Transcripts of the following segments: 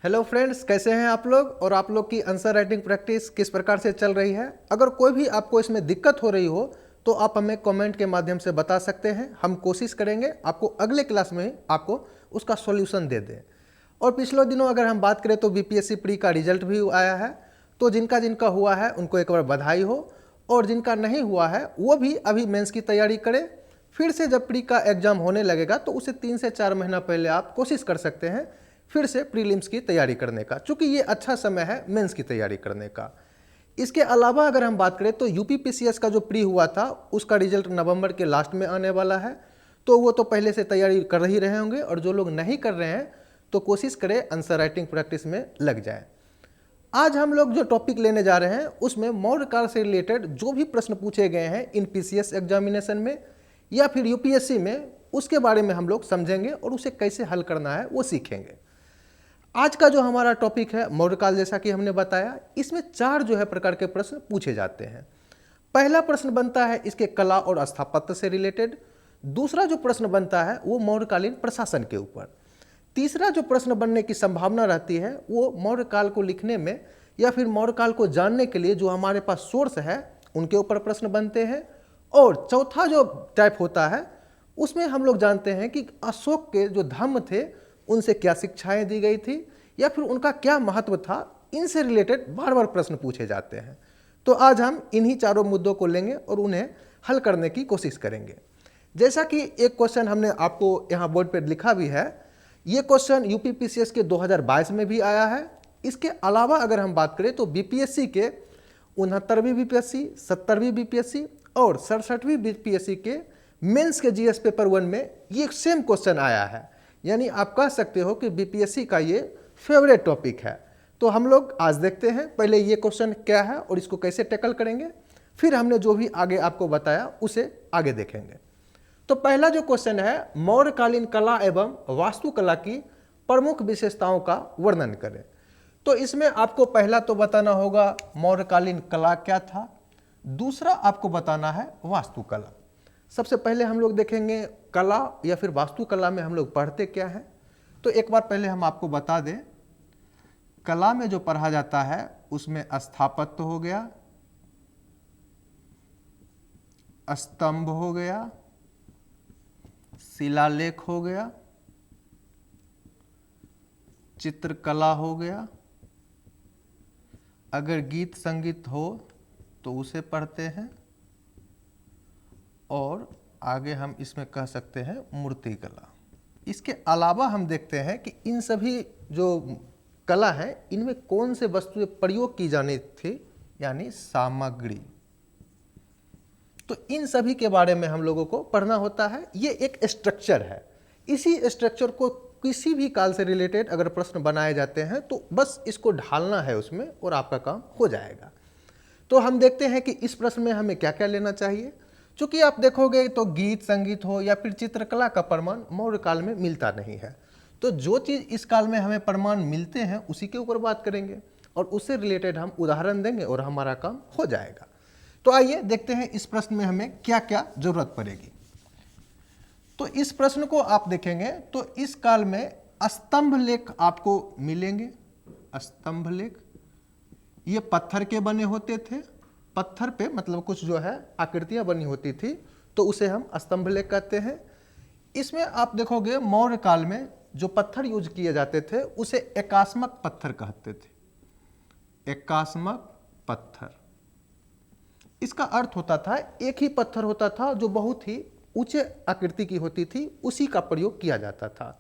Hello friends, कैसे हैं आप लोग और आप लोग की आंसर राइटिंग प्रैक्टिस किस प्रकार से चल रही है। अगर कोई भी आपको इसमें दिक्कत हो रही हो तो आप हमें कमेंट के माध्यम से बता सकते हैं। हम कोशिश करेंगे आपको अगले क्लास में आपको उसका सॉल्यूशन दे दें। और पिछले दिनों अगर हम बात करें तो बीपीएससी प्री का रिजल्ट भी आया है, तो जिनका जिनका हुआ है उनको एक बार बधाई हो, और जिनका नहीं हुआ है वो भी अभी मेंस की तैयारी करें। फिर से जब प्री का एग्जाम होने लगेगा तो उसे 3 से 4 महीना पहले आप कोशिश कर सकते हैं फिर से प्रीलिम्स की तैयारी करने का, चूँकि ये अच्छा समय है मेंस की तैयारी करने का। इसके अलावा अगर हम बात करें तो यूपीपीसीएस का जो प्री हुआ था उसका रिजल्ट नवंबर के लास्ट में आने वाला है, तो वो तो पहले से तैयारी कर ही रहे होंगे, और जो लोग नहीं कर रहे हैं तो कोशिश करें आंसर राइटिंग प्रैक्टिस में लग जाए। आज हम लोग जो टॉपिक लेने जा रहे हैं उसमें मौर्य काल से रिलेटेड जो भी प्रश्न पूछे गए हैं इन पीसीएस एग्जामिनेशन में या फिर यूपीएससी में, उसके बारे में हम लोग समझेंगे और उसे कैसे हल करना है वो सीखेंगे। आज का जो हमारा टॉपिक है मौर्य काल, जैसा कि हमने बताया, इसमें 4 जो है प्रकार के प्रश्न पूछे जाते हैं। पहला प्रश्न बनता है इसके कला और स्थापत्य से रिलेटेड। दूसरा जो प्रश्न बनता है वो मौर्यकालीन प्रशासन के ऊपर। तीसरा जो प्रश्न बनने की संभावना रहती है वो मौर्य काल को लिखने में या फिर मौर्य काल को जानने के लिए जो हमारे पास सोर्स है उनके ऊपर प्रश्न बनते हैं। और चौथा जो टाइप होता है उसमें हम लोग जानते हैं कि अशोक के जो धम्म थे उनसे क्या शिक्षाएं दी गई थी या फिर उनका क्या महत्व था, इनसे रिलेटेड बार बार प्रश्न पूछे जाते हैं। तो आज हम इन्हीं चारों मुद्दों को लेंगे और उन्हें हल करने की कोशिश करेंगे। जैसा कि एक क्वेश्चन हमने आपको यहाँ बोर्ड पर लिखा भी है, ये क्वेश्चन यूपीपीसीएस के 2022 में भी आया है। इसके अलावा अगर हम बात करें तो बीपीएससी के 69वीं बीपीएससी, 70वीं बीपीएससी और 67वीं बीपीएससी के मेंस के जीएस पेपर 1 में ये सेम क्वेश्चन आया है। यानी आप कह सकते हो कि बीपीएससी का ये फेवरेट टॉपिक है। तो हम लोग आज देखते हैं पहले ये क्वेश्चन क्या है और इसको कैसे टैकल करेंगे, फिर हमने जो भी आगे आपको बताया उसे आगे देखेंगे। तो पहला जो क्वेश्चन है, मौर्यकालीन कला एवं वास्तुकला की प्रमुख विशेषताओं का वर्णन करें। तो इसमें आपको पहला तो बताना होगा मौर्यकालीन कला क्या था, दूसरा आपको बताना है वास्तुकला। सबसे पहले हम लोग देखेंगे कला या फिर वास्तुकला में हम लोग पढ़ते क्या है। तो एक बार पहले हम आपको बता दें, कला में जो पढ़ा जाता है उसमें स्थापत्य हो गया, स्तंभ हो गया, शिलालेख हो गया, चित्रकला हो गया, अगर गीत संगीत हो तो उसे पढ़ते हैं, और आगे हम इसमें कह सकते हैं मूर्तिकला। इसके अलावा हम देखते हैं कि इन सभी जो कला है इनमें कौन से वस्तुएं प्रयोग की जानी थी, यानी सामग्री। तो इन सभी के बारे में हम लोगों को पढ़ना होता है। ये एक स्ट्रक्चर है, इसी स्ट्रक्चर को किसी भी काल से रिलेटेड अगर प्रश्न बनाए जाते हैं तो बस इसको ढालना है उसमें और आपका काम हो जाएगा। तो हम देखते हैं कि इस प्रश्न में हमें क्या क्या लेना चाहिए। चूंकि आप देखोगे तो गीत संगीत हो या फिर चित्रकला का प्रमाण मौर्य काल में मिलता नहीं है, तो जो चीज़ इस काल में हमें प्रमाण मिलते हैं उसी के ऊपर बात करेंगे और उससे रिलेटेड हम उदाहरण देंगे और हमारा काम हो जाएगा। तो आइए देखते हैं इस प्रश्न में हमें क्या क्या जरूरत पड़ेगी। तो इस प्रश्न को आप देखेंगे तो इस काल में स्तंभ लेख आपको मिलेंगे। स्तंभ लेख ये पत्थर के बने होते थे, पत्थर पे मतलब कुछ जो है आकृतियां बनी होती थी, तो उसे हम स्तंभ लेख कहते हैं। इसमें आप देखोगे मौर्य काल में जो पत्थर यूज किए जाते थे उसे एकास्मक पत्थर कहते थे। एकास्मक पत्थर, इसका अर्थ होता था एक ही पत्थर होता था जो बहुत ही ऊंचे आकृति की होती थी, उसी का प्रयोग किया जाता था।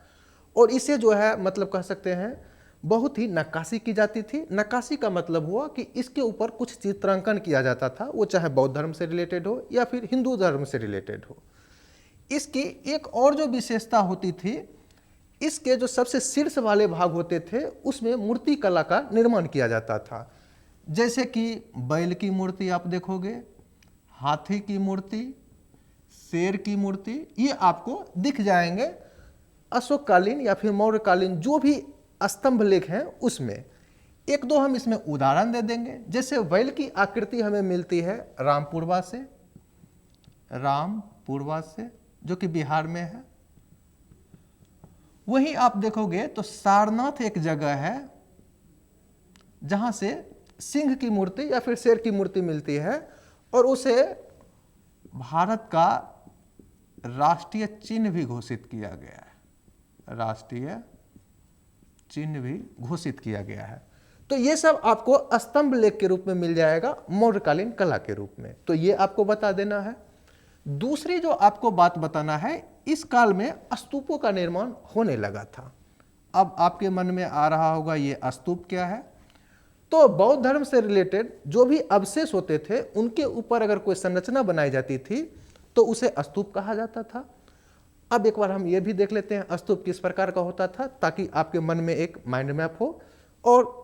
और इसे जो है मतलब कह सकते हैं बहुत ही नक्काशी की जाती थी। नक्काशी का मतलब हुआ कि इसके ऊपर कुछ चित्रांकन किया जाता था, वो चाहे बौद्ध धर्म से रिलेटेड हो या फिर हिंदू धर्म से रिलेटेड हो। इसकी एक और जो विशेषता होती थी, इसके जो सबसे शीर्ष वाले भाग होते थे उसमें मूर्ति कला का निर्माण किया जाता था। जैसे कि बैल की मूर्ति आप देखोगे, हाथी की मूर्ति, शेर की मूर्ति, ये आपको दिख जाएंगे अशोककालीन या फिर मौर्यकालीन जो भी स्तंभ लेख हैं उसमें। एक दो हम इसमें उदाहरण दे देंगे। जैसे बैल की आकृति हमें मिलती है रामपुरवा से, रामपुरवा से जो कि बिहार में है। वहीं आप देखोगे तो सारनाथ एक जगह है जहां से सिंह की मूर्ति या फिर शेर की मूर्ति मिलती है और उसे भारत का राष्ट्रीय चिन्ह भी घोषित किया गया है, राष्ट्रीय चिन्ह भी घोषित किया गया है। तो ये सब आपको स्तंभ लेख के रूप में मिल जाएगा मौर्यकालीन कला के रूप में, तो ये आपको बता देना है। दूसरी जो आपको बात बताना है, इस काल में स्तूपों का निर्माण होने लगा था। अब आपके मन में आ रहा होगा ये स्तूप क्या है। तो बौद्ध धर्म से रिलेटेड जो भी अवशेष होते थे उनके ऊपर अगर कोई संरचना बनाई जाती थी तो उसे स्तूप कहा जाता था। अब एक बार हम ये भी देख लेते हैं स्तूप किस प्रकार का होता था, ताकि आपके मन में एक माइंड मैप हो, और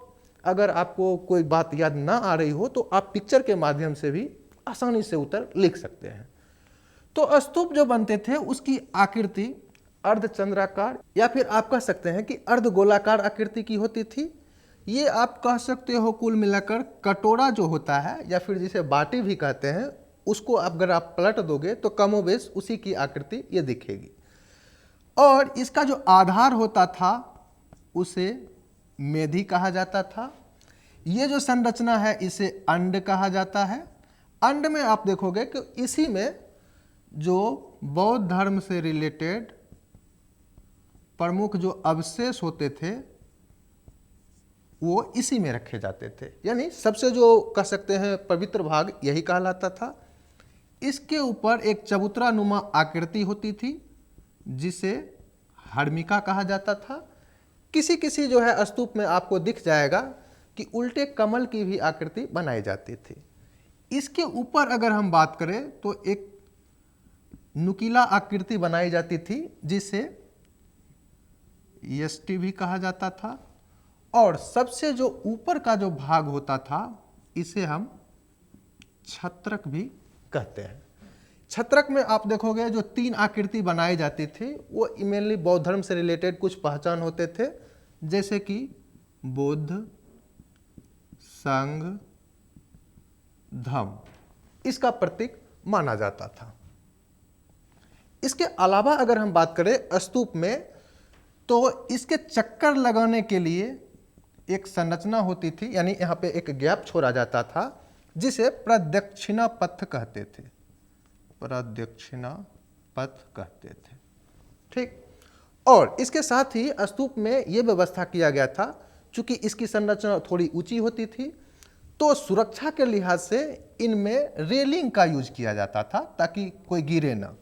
अगर आपको कोई बात याद ना आ रही हो तो आप पिक्चर के माध्यम से भी आसानी से उत्तर लिख सकते हैं। तो स्तूप जो बनते थे उसकी आकृति अर्धचंद्राकार या फिर आप कह सकते हैं कि अर्धगोलाकार आकृति की होती थी। ये आप कह सकते हो कुल मिलाकर कटोरा जो होता है या फिर जिसे बाटी भी कहते हैं, उसको अगर आप पलट दोगे तो कमोबेश उसी की आकृति ये दिखेगी। और इसका जो आधार होता था उसे मेधी कहा जाता था। ये जो संरचना है इसे अंड कहा जाता है। अंड में आप देखोगे कि इसी में जो बौद्ध धर्म से रिलेटेड प्रमुख जो अवशेष होते थे वो इसी में रखे जाते थे, यानी सबसे जो कह सकते हैं पवित्र भाग यही कहलाता था। इसके ऊपर एक चबूतरा नुमा आकृति होती थी जिसे हर्मिका कहा जाता था। किसी किसी जो है स्तूप में आपको दिख जाएगा कि उल्टे कमल की भी आकृति बनाई जाती थी। इसके ऊपर अगर हम बात करें तो एक नुकीला आकृति बनाई जाती थी जिसे यष्टि भी कहा जाता था। और सबसे जो ऊपर का जो भाग होता था इसे हम छत्रक भी कहते हैं। छत्रक में आप देखोगे जो 3 आकृति बनाई जाती थी वो मेनली बौद्ध धर्म से रिलेटेड कुछ पहचान होते थे, जैसे कि बुद्ध, संघ, धम्म, इसका प्रतीक माना जाता था। इसके अलावा अगर हम बात करें स्तूप में, तो इसके चक्कर लगाने के लिए एक संरचना होती थी, यानी यहाँ पे एक गैप छोड़ा जाता था जिसे प्रदक्षिणा पथ कहते थे, प्रदक्षिणा पथ कहते थे। ठीक, और इसके साथ ही स्तूप में यह व्यवस्था किया गया था, चूंकि इसकी संरचना थोड़ी ऊंची होती थी तो सुरक्षा के लिहाज से इनमें रेलिंग का यूज किया जाता था ताकि कोई गिरे ना,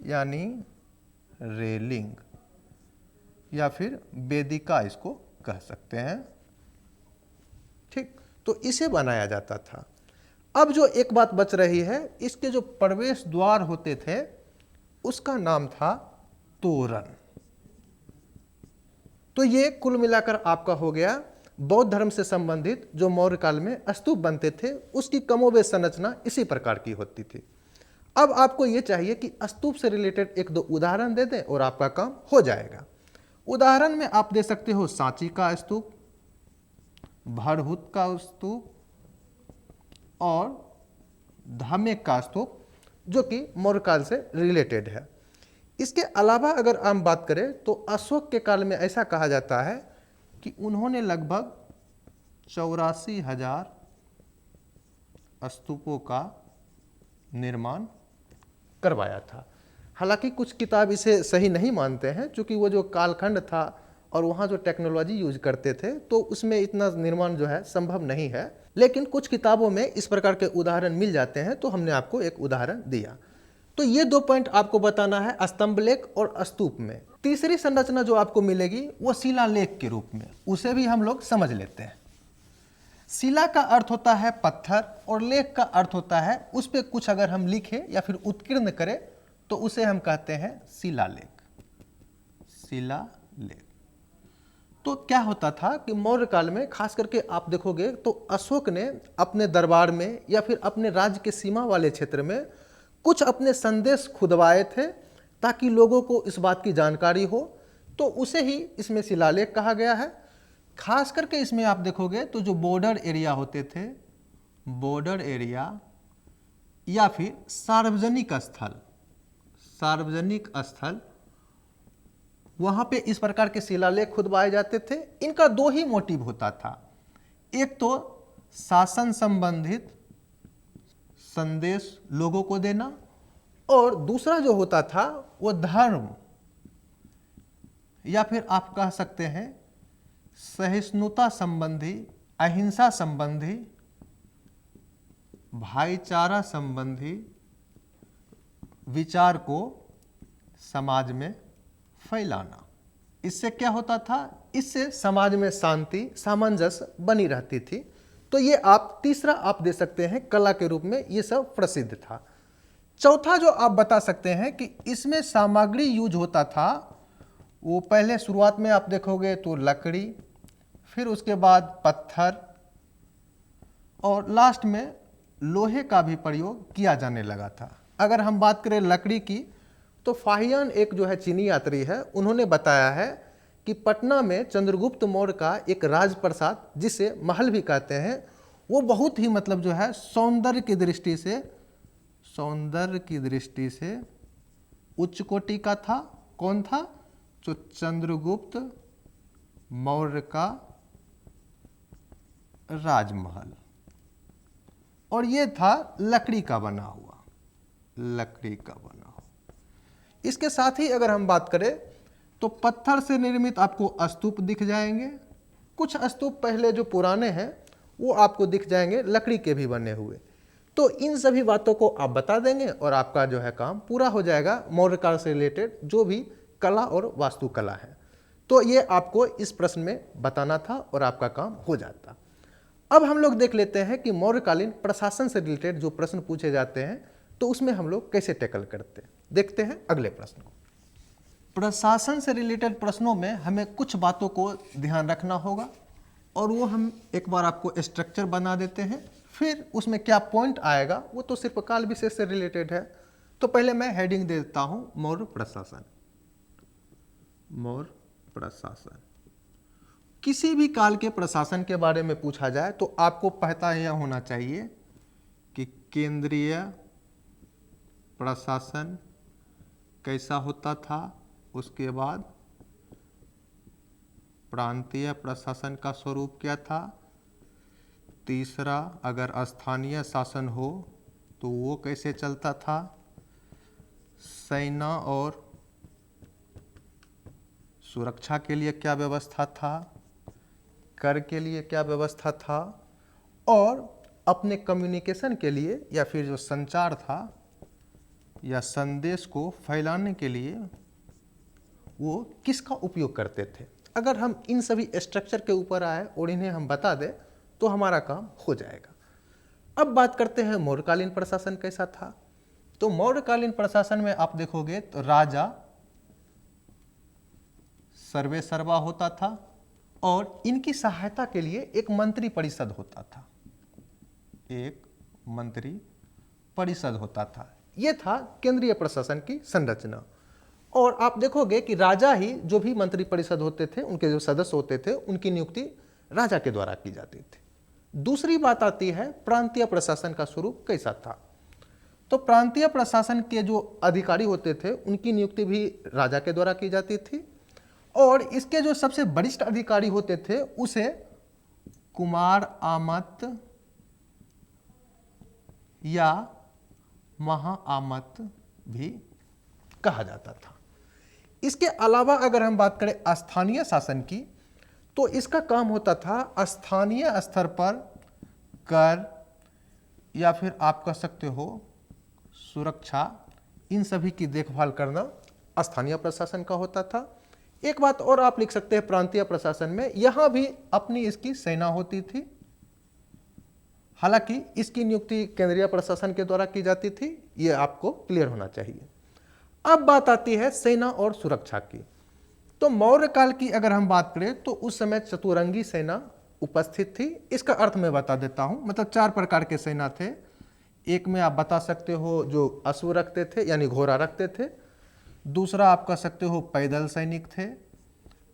यानी रेलिंग या फिर वेदिका इसको कह सकते हैं। ठीक, तो इसे बनाया जाता था। अब जो एक बात बच रही है, इसके जो प्रवेश द्वार होते थे उसका नाम था तोरण। तो ये कुल मिलाकर आपका हो गया बौद्ध धर्म से संबंधित जो मौर्य काल में स्तूप बनते थे उसकी कमोबेश संरचना इसी प्रकार की होती थी। अब आपको ये चाहिए कि स्तूप से रिलेटेड 1-2 उदाहरण दे दें और आपका काम हो जाएगा। उदाहरण में आप दे सकते हो सांची का स्तूप, भरहुत का स्तूप और धामेक का स्तूप, जो कि मौर्य काल से रिलेटेड है। इसके अलावा अगर हम बात करें तो अशोक के काल में ऐसा कहा जाता है कि उन्होंने लगभग 84,000 स्तूपों का निर्माण करवाया था। हालांकि कुछ किताब इसे सही नहीं मानते हैं, क्योंकि वो जो कालखंड था और वहाँ जो टेक्नोलॉजी यूज करते थे तो उसमें इतना निर्माण जो है संभव नहीं है। लेकिन कुछ किताबों में इस प्रकार के उदाहरण मिल जाते हैं, तो हमने आपको एक उदाहरण दिया। तो ये 2 पॉइंट आपको बताना है स्तंभ लेख और स्तूप में। तीसरी संरचना जो आपको मिलेगी वो शिलालेख के रूप में, उसे भी हम लोग समझ लेते हैं। शिला का अर्थ होता है पत्थर और लेख का अर्थ होता है उस पर कुछ अगर हम लिखें या फिर उत्कीर्ण करें तो उसे हम कहते हैं शिलालेख। शिलालेख। तो क्या होता था कि मौर्य काल में खास करके आप देखोगे तो अशोक ने अपने दरबार में या फिर अपने राज्य के सीमा वाले क्षेत्र में कुछ अपने संदेश खुदवाए थे ताकि लोगों को इस बात की जानकारी हो, तो उसे ही इसमें शिलालेख कहा गया है। खास करके इसमें आप देखोगे तो जो बॉर्डर एरिया होते थे, बॉर्डर एरिया या फिर सार्वजनिक स्थल वहां पे इस प्रकार के शिलालेख खुदवाए जाते थे। इनका दो ही मोटिव होता था, एक तो शासन संबंधित संदेश लोगों को देना, और दूसरा जो होता था वो धर्म या फिर आप कह सकते हैं सहिष्णुता संबंधी, अहिंसा संबंधी, भाईचारा संबंधी विचार को समाज में फैलाना। इससे क्या होता था, इससे समाज में शांति सामंजस्य बनी रहती थी। तो ये आप तीसरा आप दे सकते हैं कला के रूप में, ये सब प्रसिद्ध था। चौथा जो आप बता सकते हैं कि इसमें सामग्री यूज होता था, वो पहले शुरुआत में आप देखोगे तो लकड़ी, फिर उसके बाद पत्थर, और लास्ट में लोहे का भी प्रयोग किया जाने लगा था। अगर हम बात करें लकड़ी की, तो फाहियान एक जो है चीनी यात्री है, उन्होंने बताया है कि पटना में चंद्रगुप्त मौर्य का एक राजप्रसाद, जिसे महल भी कहते हैं, वो बहुत ही मतलब जो है सौंदर्य की दृष्टि से उच्च कोटि का था। कौन था? जो चंद्रगुप्त मौर्य का राजमहल, और ये था लकड़ी का बना हुआ। इसके साथ ही अगर हम बात करें तो पत्थर से निर्मित आपको स्तूप दिख जाएंगे। कुछ स्तूप पहले जो पुराने हैं वो आपको दिख जाएंगे लकड़ी के भी बने हुए। तो इन सभी बातों को आप बता देंगे और आपका जो है काम पूरा हो जाएगा, मौर्य काल से रिलेटेड जो भी कला और वास्तुकला है। तो ये आपको इस प्रश्न में बताना था और आपका काम हो जाता। अब हम लोग देख लेते हैं कि मौर्यकालीन प्रशासन से रिलेटेड जो प्रश्न पूछे जाते हैं तो उसमें हम लोग कैसे टैकल करते हैं। देखते हैं अगले प्रश्न को। प्रशासन से रिलेटेड प्रश्नों में हमें कुछ बातों को ध्यान रखना होगा, और वो हम एक बार आपको स्ट्रक्चर बना देते हैं, फिर उसमें क्या पॉइंट आएगा वो तो सिर्फ काल विशेष से रिलेटेड है। तो पहले मैं हेडिंग दे देता हूं, मौर्य प्रशासन। किसी भी काल के प्रशासन के बारे में पूछा जाए तो आपको पता यह होना चाहिए कि केंद्रीय प्रशासन कैसा होता था, उसके बाद प्रांतीय प्रशासन का स्वरूप क्या था, तीसरा अगर स्थानीय शासन हो तो वो कैसे चलता था, सेना और सुरक्षा के लिए क्या व्यवस्था था, कर के लिए क्या व्यवस्था था, और अपने कम्युनिकेशन के लिए या फिर जो संचार था या संदेश को फैलाने के लिए वो किसका उपयोग करते थे। अगर हम इन सभी स्ट्रक्चर के ऊपर आए और इन्हें हम बता दें तो हमारा काम हो जाएगा। अब बात करते हैं मौर्यकालीन प्रशासन कैसा था। तो मौर्यकालीन प्रशासन में आप देखोगे तो राजा सर्वे सर्वा होता था, और इनकी सहायता के लिए एक मंत्री परिषद होता था। यह था केंद्रीय प्रशासन की संरचना। और आप देखोगे कि राजा ही जो भी मंत्री परिषद होते थे, उनके जो सदस्य होते थे, उनकी नियुक्ति राजा के द्वारा की जाती थी। दूसरी बात आती है प्रांतीय प्रशासन का स्वरूप कैसा था। तो प्रांतीय प्रशासन के जो अधिकारी होते थे उनकी नियुक्ति भी राजा के द्वारा की जाती थी, और इसके जो सबसे वरिष्ठ अधिकारी होते थे उसे कुमार आमत या महाआमत भी कहा जाता था। इसके अलावा अगर हम बात करें स्थानीय शासन की, तो इसका काम होता था स्थानीय स्तर पर कर या फिर आप कह सकते हो सुरक्षा, इन सभी की देखभाल करना स्थानीय प्रशासन का होता था। एक बात और आप लिख सकते हैं प्रांतीय प्रशासन में, यहां भी अपनी इसकी सेना होती थी, हालांकि इसकी नियुक्ति केंद्रीय प्रशासन के द्वारा की जाती थी, यह आपको क्लियर होना चाहिए। अब बात आती है सेना और सुरक्षा की। तो मौर्य काल की अगर हम बात करें तो उस समय चतुरंगी सेना उपस्थित थी। इसका अर्थ मैं बता देता हूं, मतलब 4 प्रकार के सेना थे। एक में आप बता सकते हो जो अश्व रखते थे यानी घोड़ा रखते थे, दूसरा आप कह सकते हो पैदल सैनिक थे,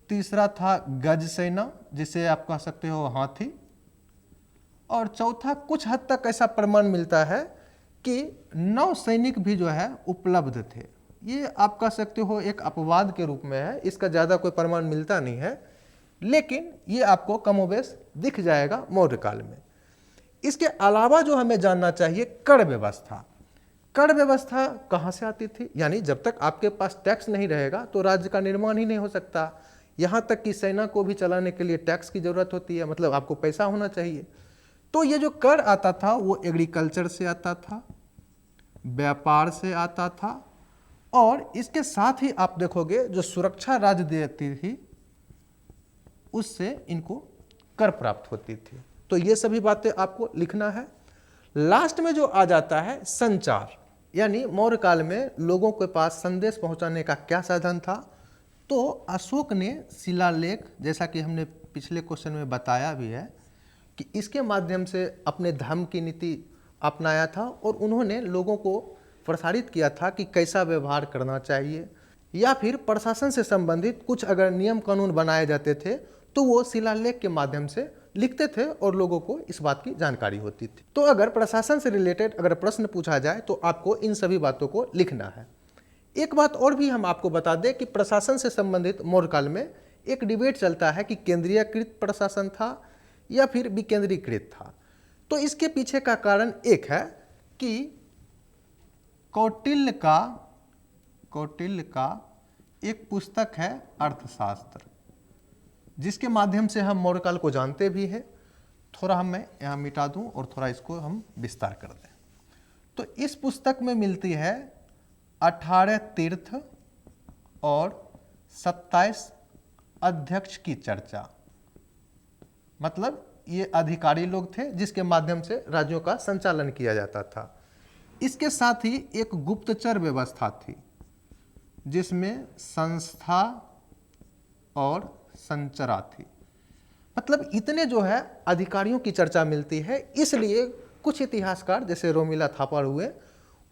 तीसरा था गज सेना जिसे आप कह सकते हो हाथी, और चौथा कुछ हद तक ऐसा प्रमाण मिलता है कि नौ सैनिक भी जो है उपलब्ध थे। ये आप कह सकते हो एक अपवाद के रूप में है, इसका ज़्यादा कोई प्रमाण मिलता नहीं है, लेकिन ये आपको कमोबेश दिख जाएगा मौर्य काल में। इसके अलावा जो हमें जानना चाहिए कर व्यवस्था। कर व्यवस्था कहाँ से आती थी? यानी जब तक आपके पास टैक्स नहीं रहेगा तो राज्य का निर्माण ही नहीं हो सकता। यहाँ तक कि सेना को भी चलाने के लिए टैक्स की जरूरत होती है, मतलब आपको पैसा होना चाहिए। तो ये जो कर आता था वो एग्रीकल्चर से आता था, व्यापार से आता था, और इसके साथ ही आप देखोगे जो सुरक्षा राज्य देती थी उससे इनको कर प्राप्त होती थी। तो ये सभी बातें आपको लिखना है। लास्ट में जो आ जाता है संचार, यानी मौर्य काल में लोगों के पास संदेश पहुंचाने का क्या साधन था? तो अशोक ने शिलालेख, जैसा कि हमने पिछले क्वेश्चन में बताया भी है, कि इसके माध्यम से अपने धर्म की नीति अपनाया था और उन्होंने लोगों को प्रसारित किया था कि कैसा व्यवहार करना चाहिए, या फिर प्रशासन से संबंधित कुछ अगर नियम कानून बनाए जाते थे तो वो शिलालेख के माध्यम से लिखते थे और लोगों को इस बात की जानकारी होती थी। तो अगर प्रशासन से रिलेटेड अगर प्रश्न पूछा जाए तो आपको इन सभी बातों को लिखना है। एक बात और भी हम आपको बता दें कि प्रशासन से संबंधित मौर्य काल में एक डिबेट चलता है कि केंद्रीयकृत प्रशासन था या फिर विकेंद्रीकृत था। तो इसके पीछे का कारण एक है कि कौटिल्य का एक पुस्तक है अर्थशास्त्र, जिसके माध्यम से हम मौर्य काल को जानते भी हैं। थोड़ा मैं यहाँ मिटा दूं और थोड़ा इसको हम विस्तार कर दें। तो इस पुस्तक में मिलती है 18 तीर्थ और 27 अध्यक्ष की चर्चा। मतलब ये अधिकारी लोग थे जिसके माध्यम से राज्यों का संचालन किया जाता था। इसके साथ ही एक गुप्तचर व्यवस्था थी जिसमें संस्था और संचरा थी। मतलब इतने जो है अधिकारियों की चर्चा मिलती है। इसलिए कुछ इतिहासकार जैसे रोमिला थापर हुए,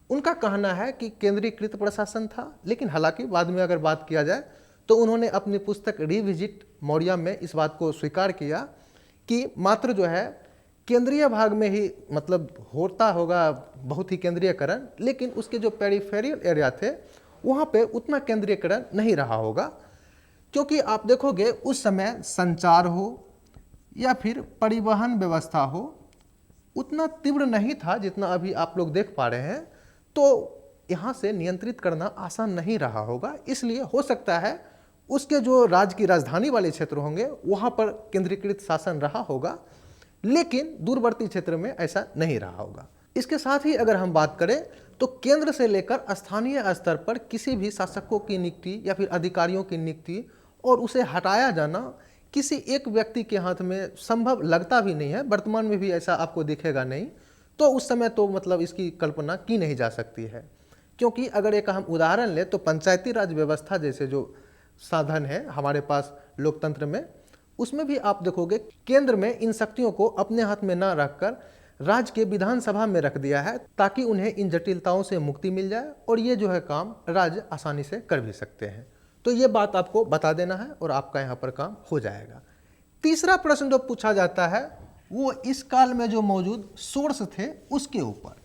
उनका कहना है कि केंद्रीकृत प्रशासन था, लेकिन हालांकि बाद में अगर बात किया जाए तो उन्होंने अपनी पुस्तक रिविजिट मौर्य में इस बात को स्वीकार किया कि मात्र जो है केंद्रीय भाग में ही मतलब होता होगा बहुत ही केंद्रीयकरण, लेकिन उसके जो पेरिफेरियल एरिया थे वहाँ पे उतना केंद्रीयकरण नहीं रहा होगा। क्योंकि आप देखोगे उस समय संचार हो या फिर परिवहन व्यवस्था हो उतना तीव्र नहीं था जितना अभी आप लोग देख पा रहे हैं। तो यहाँ से नियंत्रित करना आसान नहीं रहा होगा। इसलिए हो सकता है उसके जो राज्य की राजधानी वाले क्षेत्र होंगे वहाँ पर केंद्रीकृत शासन रहा होगा, लेकिन दूरवर्ती क्षेत्र में ऐसा नहीं रहा होगा। इसके साथ ही अगर हम बात करें तो केंद्र से लेकर स्थानीय स्तर पर किसी भी शासकों की नियुक्ति या फिर अधिकारियों की नियुक्ति और उसे हटाया जाना किसी एक व्यक्ति के हाथ में संभव लगता भी नहीं है। वर्तमान में भी ऐसा आपको दिखेगा नहीं। तो उस समय तो मतलब इसकी कल्पना की नहीं जा सकती है। क्योंकि अगर एक हम उदाहरण लें तो पंचायती राज व्यवस्था जैसे जो साधन है हमारे पास लोकतंत्र में, उसमें भी आप देखोगे केंद्र में इन शक्तियों को अपने हाथ में ना रखकर राज्य के विधानसभा में रख दिया है, ताकि उन्हें इन जटिलताओं से मुक्ति मिल जाए और ये जो है काम राज्य आसानी से कर भी सकते हैं। तो ये बात आपको बता देना है और आपका यहाँ पर काम हो जाएगा। तीसरा प्रश्न जो पूछा जाता है वो इस काल में जो मौजूद सोर्स थे उसके ऊपर।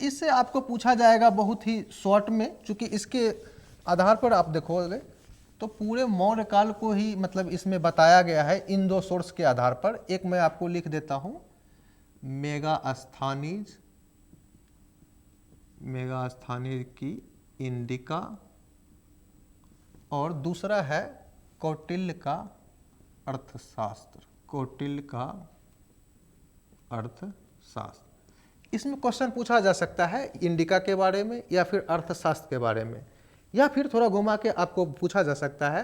इससे आपको पूछा जाएगा बहुत ही शॉर्ट में, चूँकि इसके आधार पर आप देखोगे तो पूरे मौर्य काल को ही मतलब इसमें बताया गया है इन दो सोर्स के आधार पर। एक मैं आपको लिख देता हूँ, मेगास्थनीज की इंडिका, और दूसरा है कौटिल्य का अर्थशास्त्र। इसमें क्वेश्चन पूछा जा सकता है इंडिका के बारे में या फिर अर्थशास्त्र के बारे में, या फिर थोड़ा घुमा के आपको पूछा जा सकता है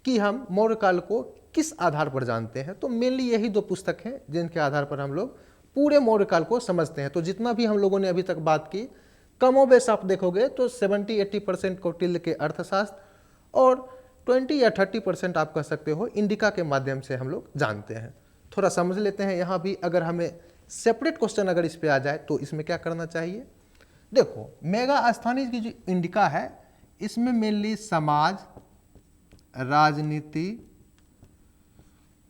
कि हम मौर्य काल को किस आधार पर जानते हैं। तो मेनली यही दो पुस्तक हैं जिनके आधार पर हम लोग पूरे मौर्य काल को समझते हैं। तो जितना भी हम लोगों ने अभी तक बात की, कमोबेश आप देखोगे तो 70-80% कौटिल्य के अर्थशास्त्र और 20 या 30% आप कह सकते हो इंडिका के माध्यम से हम लोग जानते हैं। थोड़ा समझ लेते हैं यहाँ भी। अगर हमें सेपरेट क्वेश्चन अगर इस पे आ जाए तो इसमें क्या करना चाहिए। देखो मेगास्थनीज की जो इंडिका है इसमें मेनली समाज, राजनीति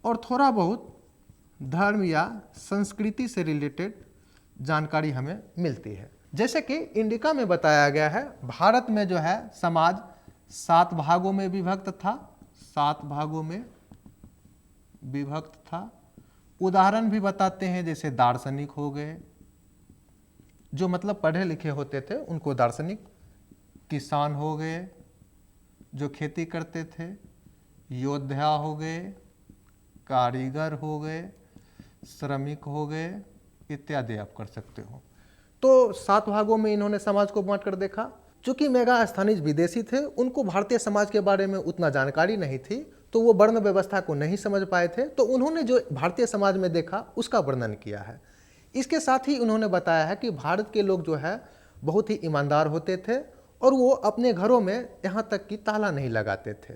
और थोड़ा बहुत धर्म या संस्कृति से रिलेटेड जानकारी हमें मिलती है। जैसे कि इंडिका में बताया गया है, भारत में जो है समाज 7 भागों में विभक्त था, 7 भागों में विभक्त था। उदाहरण भी बताते हैं, जैसे दार्शनिक हो गए, जो मतलब पढ़े लिखे होते थे उनको दार्शनिक, किसान हो गए जो खेती करते थे, योद्धा हो गए, कारीगर हो गए, श्रमिक हो गए, इत्यादि आप कर सकते हो। तो 7 भागों में इन्होंने समाज को बांट कर देखा। चूंकि मेगास्थनीज विदेशी थे, उनको भारतीय समाज के बारे में उतना जानकारी नहीं थी, तो वो वर्ण व्यवस्था को नहीं समझ पाए थे, तो उन्होंने जो भारतीय समाज में देखा उसका वर्णन किया है। इसके साथ ही उन्होंने बताया है कि भारत के लोग जो है बहुत ही ईमानदार होते थे और वो अपने घरों में यहाँ तक कि ताला नहीं लगाते थे।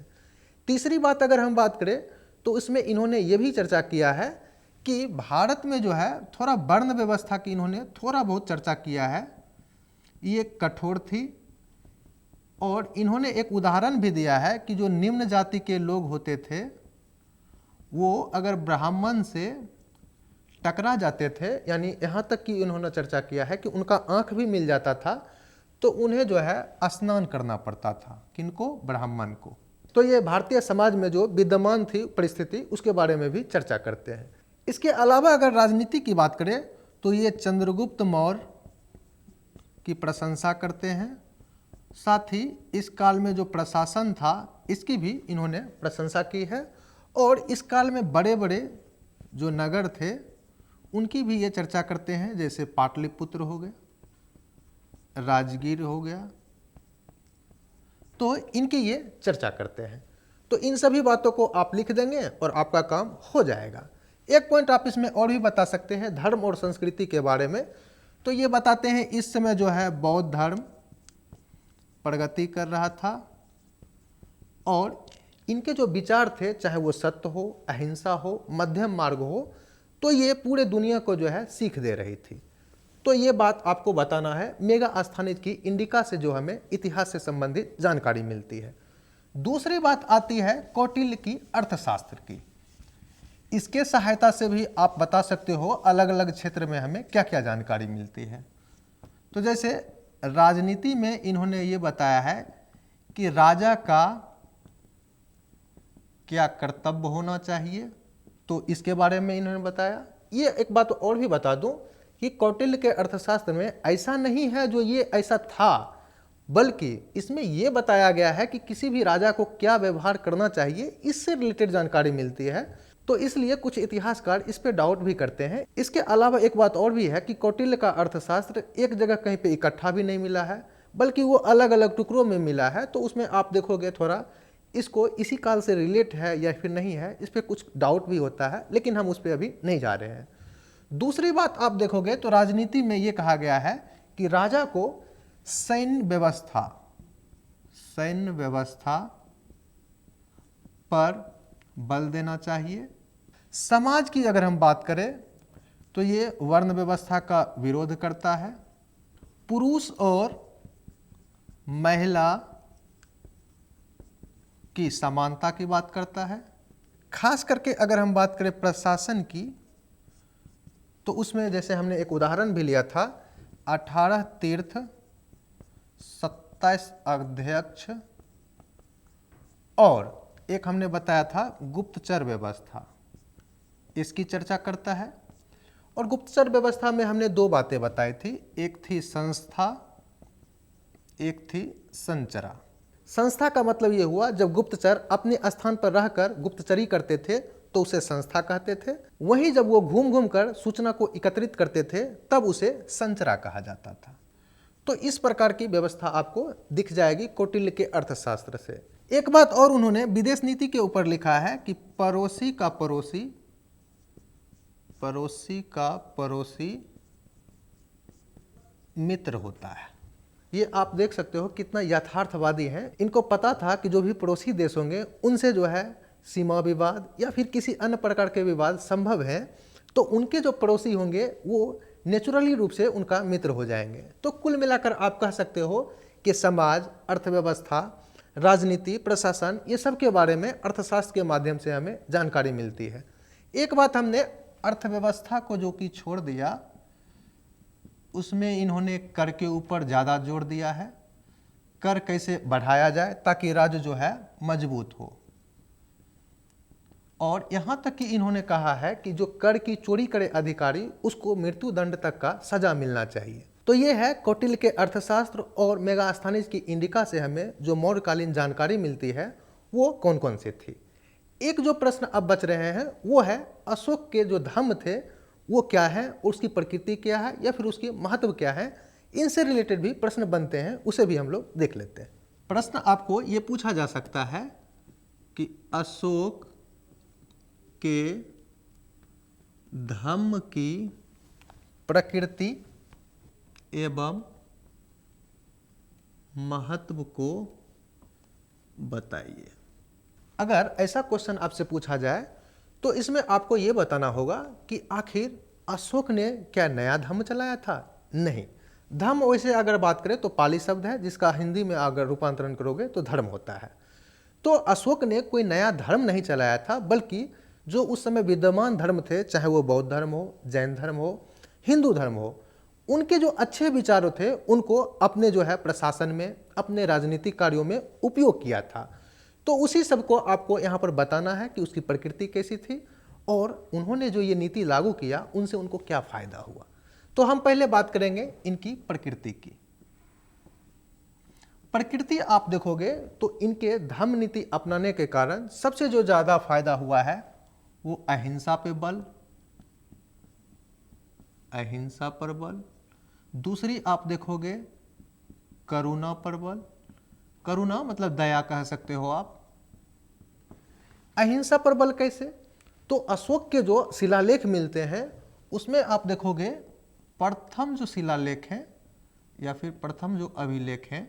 तीसरी बात अगर हम बात करें तो इसमें इन्होंने ये भी चर्चा किया है कि भारत में जो है थोड़ा वर्ण व्यवस्था की इन्होंने थोड़ा बहुत चर्चा किया है, ये कठोर थी। और इन्होंने एक उदाहरण भी दिया है कि जो निम्न जाति के लोग होते थे वो अगर ब्राह्मण से टकरा जाते थे, यानी यहाँ तक कि इन्होंने चर्चा किया है कि उनका आँख भी मिल जाता था, तो उन्हें जो है स्नान करना पड़ता था। किनको? ब्राह्मण को। तो ये भारतीय समाज में जो विद्यमान थी परिस्थिति, उसके बारे में भी चर्चा करते हैं। इसके अलावा अगर राजनीति की बात करें तो ये चंद्रगुप्त मौर्य की प्रशंसा करते हैं। साथ ही इस काल में जो प्रशासन था इसकी भी इन्होंने प्रशंसा की है। और इस काल में बड़े बड़े जो नगर थे उनकी भी ये चर्चा करते हैं, जैसे पाटलिपुत्र हो गए, राजगीर हो गया, तो इनकी ये चर्चा करते हैं। तो इन सभी बातों को आप लिख देंगे और आपका काम हो जाएगा। एक पॉइंट आप इसमें और भी बता सकते हैं धर्म और संस्कृति के बारे में। तो ये बताते हैं इस समय जो है बौद्ध धर्म प्रगति कर रहा था और इनके जो विचार थे, चाहे वो सत्य हो, अहिंसा हो, मध्यम मार्ग हो, तो ये पूरे दुनिया को जो है सीख दे रही थी। तो ये बात आपको बताना है। मेगास्थनीज की इंडिका से जो हमें इतिहास से संबंधित जानकारी मिलती है। दूसरी बात आती है कौटिल्य की अर्थशास्त्र की। इसके सहायता से भी आप बता सकते हो अलग अलग क्षेत्र में हमें क्या क्या जानकारी मिलती है। तो जैसे राजनीति में इन्होंने ये बताया है कि राजा का क्या कर्तव्य होना चाहिए, तो इसके बारे में इन्होंने बताया। ये एक बात और भी बता दूं कि कौटिल्य के अर्थशास्त्र में ऐसा नहीं है जो ये ऐसा था, बल्कि इसमें यह बताया गया है कि किसी भी राजा को क्या व्यवहार करना चाहिए, इससे रिलेटेड जानकारी मिलती है। तो इसलिए कुछ इतिहासकार इस पे डाउट भी करते हैं। इसके अलावा एक बात और भी है कि कौटिल्य का अर्थशास्त्र एक जगह कहीं पे इकट्ठा भी नहीं मिला है, बल्कि वो अलग अलग टुकड़ों में मिला है। तो उसमें आप देखोगे थोड़ा इसको इसी काल से रिलेट है या फिर नहीं है, इस पर कुछ डाउट भी होता है, लेकिन हम उस पर अभी नहीं जा रहे हैं। दूसरी बात आप देखोगे तो राजनीति में ये कहा गया है कि राजा को सैन्य व्यवस्था पर बल देना चाहिए। समाज की अगर हम बात करें तो ये वर्ण व्यवस्था का विरोध करता है। पुरुष और महिला की समानता की बात करता है। खास करके अगर हम बात करें प्रशासन की, तो उसमें जैसे हमने एक उदाहरण भी लिया था 18 तीर्थ, 27 अध्यक्ष और एक हमने बताया था गुप्तचर व्यवस्था, इसकी चर्चा करता है। और गुप्तचर व्यवस्था में हमने 2 बातें बताई थी, एक थी संस्था, एक थी संचरा। संस्था का मतलब ये हुआ जब गुप्तचर अपने स्थान पर रहकर गुप्तचरी करते थे तो उसे संस्था कहते थे। वहीं जब वो घूम घूम कर सूचना को एकत्रित करते थे तब उसे संचरा कहा जाता था। तो इस प्रकार की व्यवस्था आपको दिख जाएगी कौटिल्य के अर्थशास्त्र से। एक बात और उन्होंने विदेश नीति के ऊपर लिखा है कि पड़ोसी का पड़ोसी मित्र होता है। ये आप देख सकते हो कितना यथार्थवादी है। इनको पता था कि जो भी पड़ोसी देश होंगे उनसे जो है सीमा विवाद या फिर किसी अन्य प्रकार के विवाद संभव है, तो उनके जो पड़ोसी होंगे वो नेचुरली रूप से उनका मित्र हो जाएंगे। तो कुल मिलाकर आप कह सकते हो कि समाज, अर्थव्यवस्था, राजनीति, प्रशासन, ये सब के बारे में अर्थशास्त्र के माध्यम से हमें जानकारी मिलती है। एक बात हमने अर्थव्यवस्था को जो कि छोड़ दिया, उसमें इन्होंने कर के ऊपर ज़्यादा जोर दिया है, कर कैसे बढ़ाया जाए ताकि राज्य जो है मजबूत हो। और यहाँ तक कि इन्होंने कहा है कि जो कर की चोरी करे अधिकारी उसको मृत्यु दंड तक का सजा मिलना चाहिए। तो ये है कौटिल्य के अर्थशास्त्र और मेगास्थनीज की इंडिका से हमें जो मौर्यकालीन जानकारी मिलती है वो कौन कौन सी थी। एक जो प्रश्न अब बच रहे हैं वो है अशोक के जो धम्म थे वो क्या है, उसकी प्रकृति क्या है या फिर उसकी महत्व क्या है। इनसे रिलेटेड भी प्रश्न बनते हैं, उसे भी हम लोग देख लेते हैं। प्रश्न आपको ये पूछा जा सकता है कि अशोक के धम्म की प्रकृति एवं महत्व को बताइए। अगर ऐसा क्वेश्चन आपसे पूछा जाए तो इसमें आपको ये बताना होगा कि आखिर अशोक ने क्या नया धर्म चलाया था। नहीं, धर्म वैसे अगर बात करें तो पाली शब्द है जिसका हिंदी में अगर रूपांतरण करोगे तो धर्म होता है। तो अशोक ने कोई नया धर्म नहीं चलाया था, बल्कि जो उस समय विद्यमान धर्म थे, चाहे वो बौद्ध धर्म हो, जैन धर्म हो, हिंदू धर्म हो, उनके जो अच्छे विचारों थे उनको अपने जो है प्रशासन में, अपने राजनीतिक कार्यों में उपयोग किया था। तो उसी सब को आपको यहाँ पर बताना है कि उसकी प्रकृति कैसी थी और उन्होंने जो ये नीति लागू किया उनसे उनको क्या फायदा हुआ। तो हम पहले बात करेंगे इनकी प्रकृति की। प्रकृति आप देखोगे तो इनके धम्म नीति अपनाने के कारण सबसे जो ज्यादा फायदा हुआ है वो अहिंसा पे बल, अहिंसा पर बल। दूसरी आप देखोगे करुणा पर बल, करुणा मतलब दया कह सकते हो आप। अहिंसा पर बल कैसे? तो अशोक के जो शिलालेख मिलते हैं उसमें आप देखोगे प्रथम जो शिलालेख है या फिर प्रथम जो अभिलेख है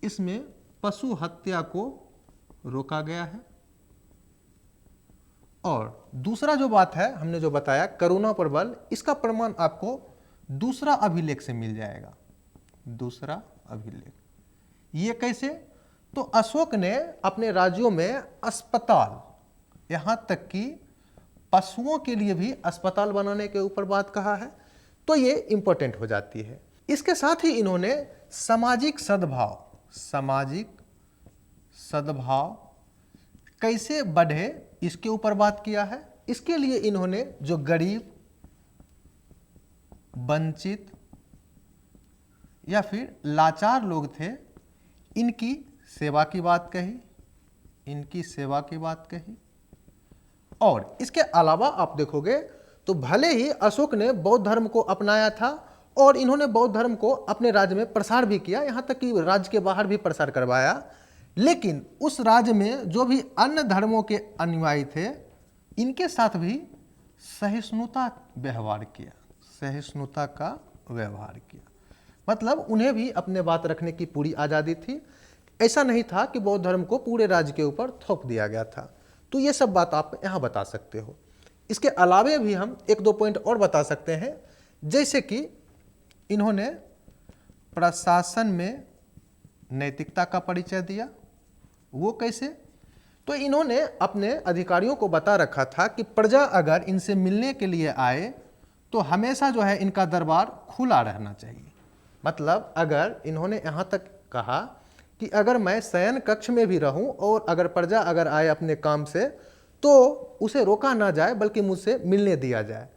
इसमें पशु हत्या को रोका गया है। और दूसरा जो बात है हमने जो बताया करुणा पर बल, इसका प्रमाण आपको दूसरा अभिलेख से मिल जाएगा। दूसरा अभिलेख ये कैसे? तो अशोक ने अपने राज्यों में अस्पताल, यहां तक कि पशुओं के लिए भी अस्पताल बनाने के ऊपर बात कहा है, तो ये इंपॉर्टेंट हो जाती है। इसके साथ ही इन्होंने सामाजिक सद्भाव, सामाजिक सद्भाव कैसे बढ़े इसके ऊपर बात किया है। इसके लिए इन्होंने जो गरीब, वंचित या फिर लाचार लोग थे इनकी सेवा की बात कही, इनकी सेवा की बात कही। और इसके अलावा आप देखोगे तो भले ही अशोक ने बौद्ध धर्म को अपनाया था और इन्होंने बौद्ध धर्म को अपने राज्य में प्रसार भी किया, यहाँ तक कि राज्य के बाहर भी प्रसार करवाया, लेकिन उस राज्य में जो भी अन्य धर्मों के अनुयायी थे इनके साथ भी सहिष्णुता व्यवहार किया, सहिष्णुता का व्यवहार किया। मतलब उन्हें भी अपने बात रखने की पूरी आज़ादी थी। ऐसा नहीं था कि बौद्ध धर्म को पूरे राज्य के ऊपर थोप दिया गया था। तो ये सब बात आप यहाँ बता सकते हो। इसके अलावे भी हम एक दो पॉइंट और बता सकते हैं, जैसे कि इन्होंने प्रशासन में नैतिकता का परिचय दिया। वो कैसे? तो इन्होंने अपने अधिकारियों को बता रखा था कि प्रजा अगर इनसे मिलने के लिए आए तो हमेशा जो है इनका दरबार खुला रहना चाहिए। मतलब अगर इन्होंने यहाँ तक कहा कि अगर मैं शयन कक्ष में भी रहूं और अगर प्रजा अगर आए अपने काम से तो उसे रोका ना जाए बल्कि मुझसे मिलने दिया जाए।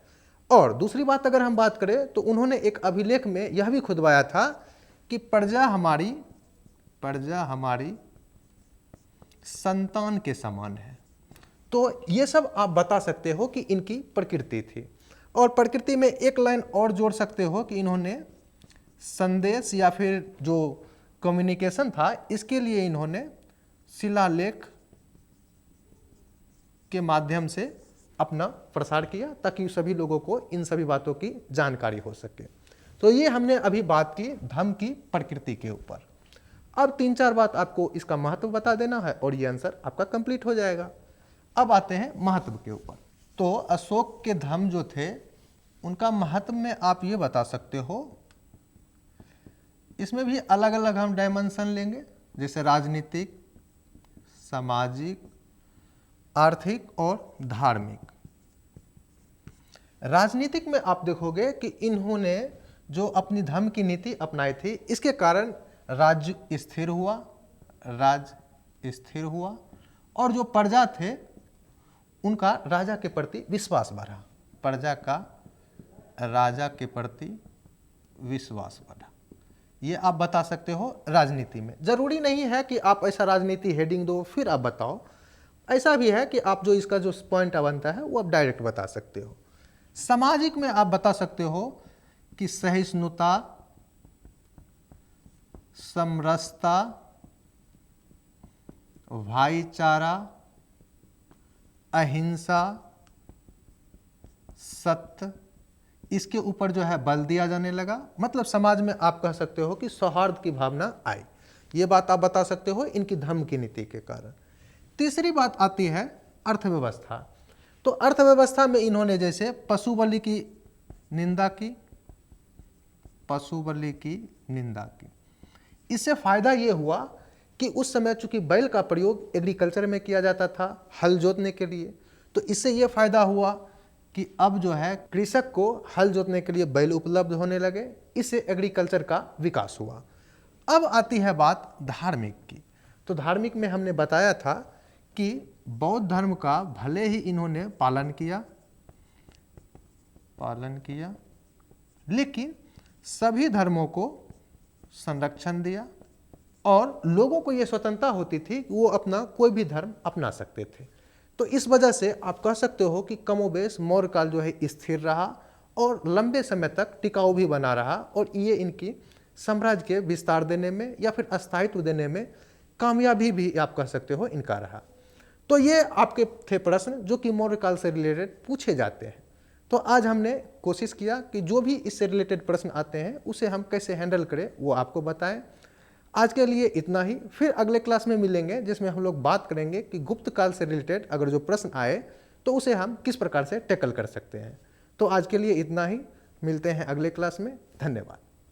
और दूसरी बात अगर हम बात करें तो उन्होंने एक अभिलेख में यह भी खुदवाया था कि प्रजा हमारी संतान के समान है। तो ये सब आप बता सकते हो कि इनकी प्रकृति थी। और प्रकृति में एक लाइन और जोड़ सकते हो कि इन्होंने संदेश या फिर जो कम्युनिकेशन था इसके लिए इन्होंने शिलालेख के माध्यम से अपना प्रसार किया ताकि सभी लोगों को इन सभी बातों की जानकारी हो सके। तो ये हमने अभी बात की धम्म की प्रकृति के ऊपर। अब 3-4 बात आपको इसका महत्व बता देना है और ये आंसर आपका कंप्लीट हो जाएगा। अब आते हैं महत्व के ऊपर। तो अशोक के धम्म जो थे उनका महत्व में आप ये बता सकते हो, इसमें भी अलग अलग हम डायमेंशन लेंगे, जैसे राजनीतिक, सामाजिक, आर्थिक और धार्मिक। राजनीतिक में आप देखोगे कि इन्होंने जो अपनी धर्म की नीति अपनाई थी, इसके कारण राज्य स्थिर हुआ, राज्य स्थिर हुआ और जो प्रजा थे उनका राजा के प्रति विश्वास बढ़ा, प्रजा का राजा के प्रति विश्वास बढ़ा। ये आप बता सकते हो राजनीति में। जरूरी नहीं है कि आप ऐसा राजनीति हेडिंग दो फिर आप बताओ, ऐसा भी है कि आप जो इसका जो पॉइंट बनता है वो आप डायरेक्ट बता सकते हो। सामाजिक में आप बता सकते हो कि सहिष्णुता, समरसता, भाईचारा, अहिंसा, सत्य, इसके ऊपर जो है बल दिया जाने लगा। मतलब समाज में आप कह सकते हो कि सौहार्द की भावना आई। ये बात आप बता सकते हो इनकी धर्म की नीति के कारण। तीसरी बात आती है अर्थव्यवस्था। तो अर्थव्यवस्था में इन्होंने जैसे पशु बलि की निंदा की, पशु बलि की निंदा की। इससे फायदा ये हुआ कि उस समय चूंकि बैल का प्रयोग एग्रीकल्चर में किया जाता था हल जोतने के लिए, तो इससे ये फायदा हुआ कि अब जो है कृषक को हल जोतने के लिए बैल उपलब्ध होने लगे। इससे एग्रीकल्चर का विकास हुआ। अब आती है बात धार्मिक की। तो धार्मिक में हमने बताया था कि बौद्ध धर्म का भले ही इन्होंने पालन किया, लेकिन सभी धर्मों को संरक्षण दिया और लोगों को यह स्वतंत्रता होती थी कि वो अपना कोई भी धर्म अपना सकते थे। तो इस वजह से आप कह सकते हो कि कमोबेश मौर्य काल जो है स्थिर रहा और लंबे समय तक टिकाऊ भी बना रहा, और ये इनकी साम्राज्य के विस्तार देने में या फिर अस्थायित्व देने में कामयाबी भी आप कह सकते हो इनका रहा। तो ये आपके थे प्रश्न जो कि मौर्य काल से रिलेटेड पूछे जाते हैं। तो आज हमने कोशिश किया कि जो भी इससे रिलेटेड प्रश्न आते हैं उसे हम कैसे हैंडल करें वो आपको बताएं। आज के लिए इतना ही। फिर अगले क्लास में मिलेंगे जिसमें हम लोग बात करेंगे कि गुप्त काल से रिलेटेड अगर जो प्रश्न आए तो उसे हम किस प्रकार से टैकल कर सकते हैं। तो आज के लिए इतना ही। मिलते हैं अगले क्लास में। धन्यवाद।